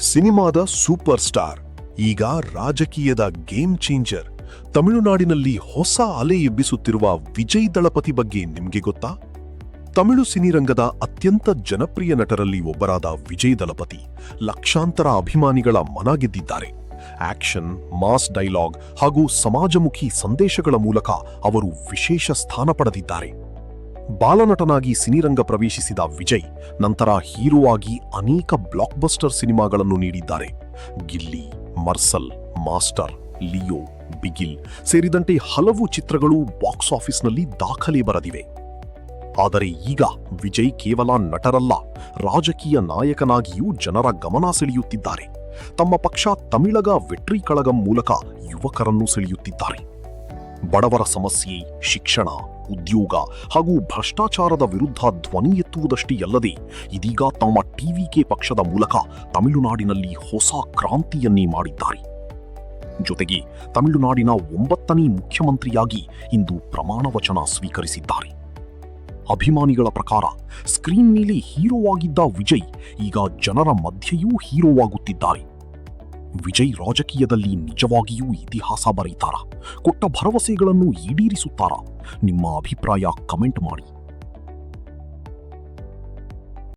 ಸಿನಿಮಾದ super star, ಈಗ ರಾಜಕೀಯದ ಗೇಮ್ ಚೇಂಜರ್, ತಮಿಳುನಾಡಿನಲ್ಲಿ ಹೊಸ ಅಲೆ ಎಬ್ಬಿಸುತ್ತಿರುವ ವಿಜಯ್ ದಳಪತಿ ಬಗ್ಗೆ ನಿಮ್ಗೆ ಗೊತ್ತಾ? ತಮಿಳು ಸಿನಿರಂಗದ ಅತ್ಯಂತ ಜನಪ್ರಿಯ ನಟರಲ್ಲಿ ಒಬ್ಬರಾದ ವಿಜಯ್ ದಳಪತಿ ಲಕ್ಷಾಂತರ ಅಭಿಮಾನಿಗಳ ಮನ ಗೆದ್ದಿದ್ದಾರೆ. ಆಕ್ಷನ್, ಮಾಸ್ ಡೈಲಾಗ್ ಹಾಗೂ ಸಮಾಜಮುಖಿ ಸಂದೇಶಗಳ ಮೂಲಕ ಅವರು ವಿಶೇಷ ಸ್ಥಾನ ಪಡೆದಿದ್ದಾರೆ. ಬಾಲನಟನಾಗಿ ಸಿನಿರಂಗ ಪ್ರವೇಶಿಸಿದ ವಿಜಯ್ ನಂತರ ಹೀರೋ ಆಗಿ ಅನೇಕ ಬ್ಲಾಕ್ ಬಸ್ಟರ್ ಸಿನಿಮಾಗಳನ್ನು ನೀಡಿದ್ದಾರೆ. ಗಿಲ್ಲಿ, ಮರ್ಸಲ್, ಮಾಸ್ಟರ್, ಲಿಯೋ, ಬಿಗಿಲ್ ಸೇರಿದಂತೆ ಹಲವು ಚಿತ್ರಗಳು ಬಾಕ್ಸ್ ಆಫೀಸ್ನಲ್ಲಿ ದಾಖಲೆ ಬರೆದಿವೆ. ಆದರೆ ಈಗ ವಿಜಯ್ ಕೇವಲ ನಟರಲ್ಲ, ರಾಜಕೀಯ ನಾಯಕನಾಗಿಯೂ ಜನರ ಗಮನ ಸೆಳೆಯುತ್ತಿದ್ದಾರೆ. ತಮ್ಮ ಪಕ್ಷ ತಮಿಳಗ ವೆಟ್ರಿ ಕಳಗಂ ಮೂಲಕ ಯುವಕರನ್ನು ಸೆಳೆಯುತ್ತಿದ್ದಾರೆ. ಬಡವರ ಸಮಸ್ಯೆ, ಶಿಕ್ಷಣ, ಉದ್ಯೋಗ ಹಾಗೂ ಭ್ರಷ್ಟಾಚಾರದ ವಿರುದ್ಧ ಧ್ವನಿ ಎತ್ತುವುದಷ್ಟೇ ಅಲ್ಲದೆ ಇದೀಗ ತಮ್ಮ ಟಿವಿಕೆ ಪಕ್ಷದ ಮೂಲಕ ತಮಿಳುನಾಡಿನಲ್ಲಿ ಹೊಸ ಕ್ರಾಂತಿಯನ್ನೇ ಮಾಡಿದ್ದಾರೆ. ಜೊತೆಗೆ ತಮಿಳುನಾಡಿನ 9ನೇ ಮುಖ್ಯಮಂತ್ರಿಯಾಗಿ ಇಂದು ಪ್ರಮಾಣ ವಚನ ಸ್ವೀಕರಿಸಿದ್ದಾರೆ. ಅಭಿಮಾನಿಗಳ ಪ್ರಕಾರ ಸ್ಕ್ರೀನ್ ಮೇಲೆ ಹೀರೋ ಆಗಿದ್ದ ವಿಜಯ್ ಈಗ ಜನರ ಮಧ್ಯೆಯೂ ಹೀರೋ ಆಗುತ್ತಿದ್ದಾರೆ. ವಿಜಯ್ ರಾಜಕೀಯದಲ್ಲಿ ನಿಜವಾಗಿಯೂ ಇತಿಹಾಸ ಬರೀತಾರಾ? ಕೊಟ್ಟ ಭರವಸೆಗಳನ್ನು ಈಡೇರಿಸುತ್ತಾರಾ? ನಿಮ್ಮ ಅಭಿಪ್ರಾಯ ಕಮೆಂಟ್ ಮಾಡಿ.